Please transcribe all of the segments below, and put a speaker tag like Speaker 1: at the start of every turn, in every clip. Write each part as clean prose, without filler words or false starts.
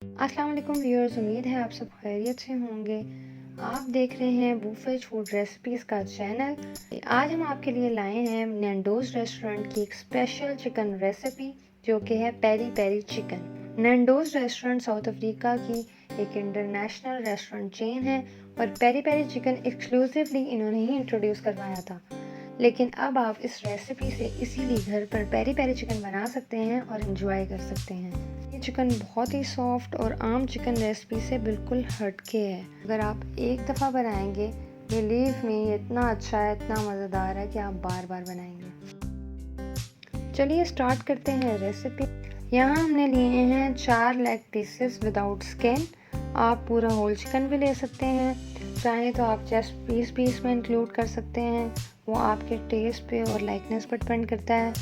Speaker 1: अस्सलाम वालेकुम व्यूअर्स, उम्मीद है आप सब खैरियत से होंगे। आप देख रहे हैं बूफेज फूड रेसिपीज़ का चैनल। आज हम आपके लिए लाए हैं नैंडोज़ रेस्टोरेंट की एक स्पेशल चिकन रेसिपी जो कि है peri peri chicken. Nando's restaurant South Africa की एक इंटरनेशनल रेस्टोरेंट चेन है और पेरी पेरी चिकन एक्सक्लूसिवली इन्होंने ही इंट्रोड्यूस करवाया था। लेकिन अब आप इस रेसिपी से इसीलिए घर पर पेरी पेरी चिकन बना सकते हैं और इन्जॉय कर सकते हैं। ये चिकन बहुत ही सॉफ्ट और आम चिकन रेसिपी से बिल्कुल हटके है। अगर आप एक दफ़ा बनाएंगे, बिलीव मी, ये इतना अच्छा है, इतना मज़ेदार है कि आप बार बार बनाएंगे। चलिए स्टार्ट करते हैं रेसिपी। यहाँ हमने लिए हैं 4 लेग पीसेस विदाउट स्किन। आप पूरा होल चिकन भी ले सकते हैं, चाहें तो आप जस्ट पीस में इंक्लूड कर सकते हैं, वो आपके टेस्ट पे और लाइकनेस पर डिपेंड करता है।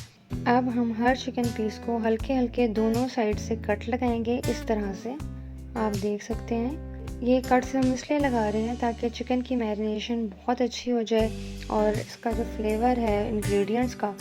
Speaker 1: अब हम हर चिकन पीस को हल्के हल्के दोनों साइड से कट लगाएंगे इस तरह से। आप देख सकते हैं ये कट्स हम इसलिए लगा रहे हैं ताकि चिकन की मैरिनेशन बहुत अच्छी हो जाए और इसका जो फ्लेवर है इंग्रेडिएंट्स का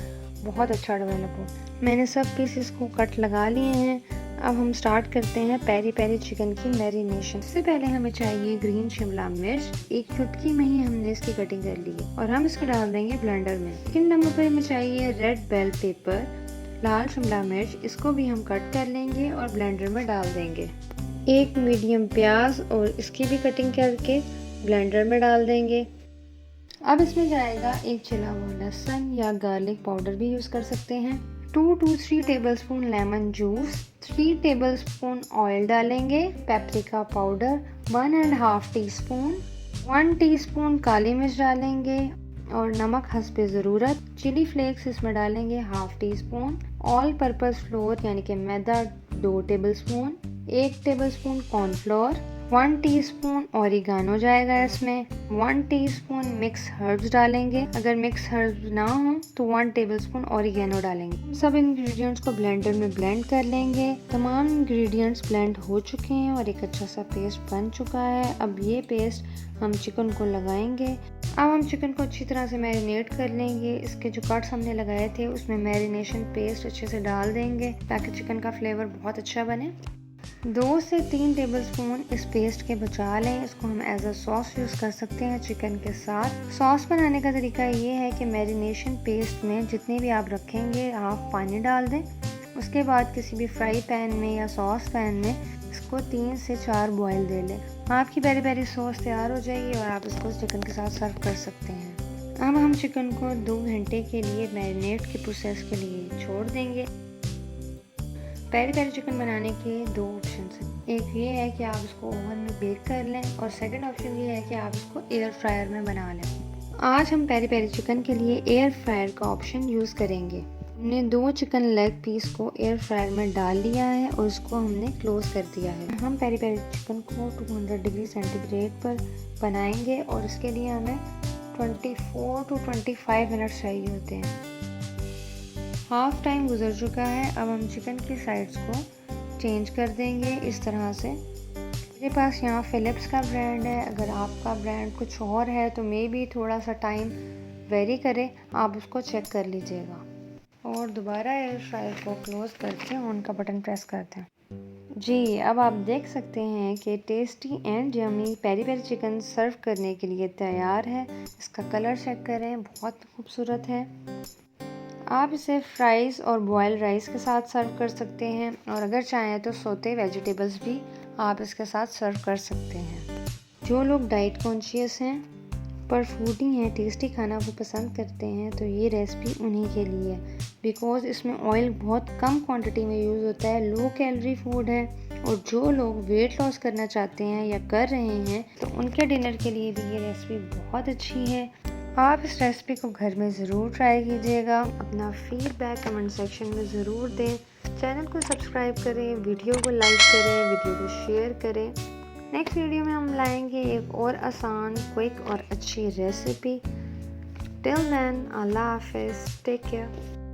Speaker 1: बहुत अच्छा डेवलप हो। मैंने सब पीसेस को कट लगा लिए हैं। अब हम स्टार्ट करते हैं पेरी पेरी चिकन की मैरिनेशन। सबसे पहले हमें चाहिए ग्रीन शिमला मिर्च, एक चुटकी में ही हमने इसकी कटिंग कर ली है और हम इसको डाल देंगे ब्लेंडर में। सेकंड नंबर पर हमें चाहिए रेड बेल पेपर, लाल शिमला मिर्च, इसको भी हम कट कर लेंगे और ब्लेंडर में डाल देंगे। एक मीडियम प्याज और इसकी भी कटिंग करके ब्लेंडर में डाल देंगे। अब इसमें जाएगा एक छिला हुआ लहसुन या गार्लिक पाउडर भी यूज़ कर सकते हैं। 2 to 3 tablespoon lemon juice, 3 tablespoon oil डालेंगे, पेपरिका पाउडर 1.5 टीस्पून, 1 टीस्पून काली मिर्च डालेंगे और नमक हस्बे ज़रूरत। चिली फ्लेक्स इसमें डालेंगे 1/2 टीस्पून। ऑल पर्पस फ्लोर यानी कि मैदा 2 tablespoon, 1 tablespoon cornflour, 1 teaspoon oregano जाएगा इसमें, 1 टीस्पून मिक्स हर्ब्स डालेंगे। अगर मिक्स हर्ब्स ना हो तो 1 टेबलस्पून ओरिगानो डालेंगे। सब इंग्रेडिएंट्स को ब्लेंडर में ब्लेंड कर लेंगे। तमाम इंग्रेडिएंट्स ब्लेंड हो चुके हैं और एक अच्छा सा पेस्ट बन चुका है। अब ये पेस्ट हम चिकन को लगाएंगे। अब हम चिकन को अच्छी तरह से मैरिनेट कर लेंगे। इसके जो कट्स हमने लगाए थे उसमें मैरिनेशन पेस्ट अच्छे से डाल देंगे ताकि चिकन का फ्लेवर बहुत अच्छा बने। 2 से 3 टेबलस्पून इस पेस्ट के बचा लें। इसको हम एज अ सॉस यूज़ कर सकते हैं चिकन के साथ। सॉस बनाने का तरीका ये है कि मैरिनेशन पेस्ट में जितने भी आप रखेंगे हाफ पानी डाल दें। उसके बाद किसी भी फ्राई पैन में या सॉस पैन में इसको 3 से 4 बॉयल दे लें। आपकी पेरी पेरी सॉस तैयार हो जाएगी और आप इसको चिकन के साथ सर्व कर सकते हैं। अब हम चिकन को 2 घंटे के लिए मैरिनेट के प्रोसेस के लिए छोड़ देंगे। पेरी पेरी चिकन बनाने के 2 ऑप्शन हैं। एक ये है कि आप इसको ओवन में बेक कर लें और सेकंड ऑप्शन ये है कि आप इसको एयर फ्रायर में बना लें। आज हम पेरी पेरी चिकन के लिए एयर फ्रायर का ऑप्शन यूज़ करेंगे। हमने 2 चिकन लेग पीस को एयर फ्रायर में डाल लिया है और इसको हमने क्लोज कर दिया है। हम पेरी पेरी चिकन को 200 डिग्री सेंटीग्रेड पर बनाएंगे और इसके लिए हमें 24 to 25 मिनट चाहिए होते हैं। हाफ टाइम गुजर चुका है। अब हम चिकन की साइड्स को चेंज कर देंगे इस तरह से। मेरे पास यहाँ फिलिप्स का ब्रांड है। अगर आपका ब्रांड कुछ और है तो मे बी थोड़ा सा टाइम वेरी करे, आप उसको चेक कर लीजिएगा। और दोबारा एयर फ्रायर को क्लोज करके ऑन का बटन प्रेस करते हैं। जी, अब आप देख सकते हैं कि tasty and yummy peri peri chicken serve करने के लिए तैयार है। इसका कलर चेक करें, बहुत खूबसूरत है। आप इसे फ्राइज़ और बॉयल राइस के साथ सर्व कर सकते हैं और अगर चाहें तो सोते वेजिटेबल्स भी आप इसके साथ सर्व कर सकते हैं। जो लोग डाइट कॉन्शियस हैं पर फूडी हैं, टेस्टी खाना वो पसंद करते हैं, तो ये रेसिपी उन्हीं के लिए है। बिकॉज़ इसमें ऑयल बहुत कम क्वांटिटी में यूज़ होता है, लो कैलोरी फूड है और जो लोग वेट लॉस करना चाहते हैं या कर रहे हैं तो उनके डिनर के लिए भी ये रेसिपी बहुत अच्छी है। आप इस रेसिपी को घर में ज़रूर ट्राई कीजिएगा। अपना फीडबैक कमेंट सेक्शन में ज़रूर दें। चैनल को सब्सक्राइब करें, वीडियो को लाइक करें, वीडियो को शेयर करें। नेक्स्ट वीडियो में हम लाएंगे एक और आसान, क्विक और अच्छी रेसिपी। टिल देन, अल्लाह हाफिज़, टेक केयर।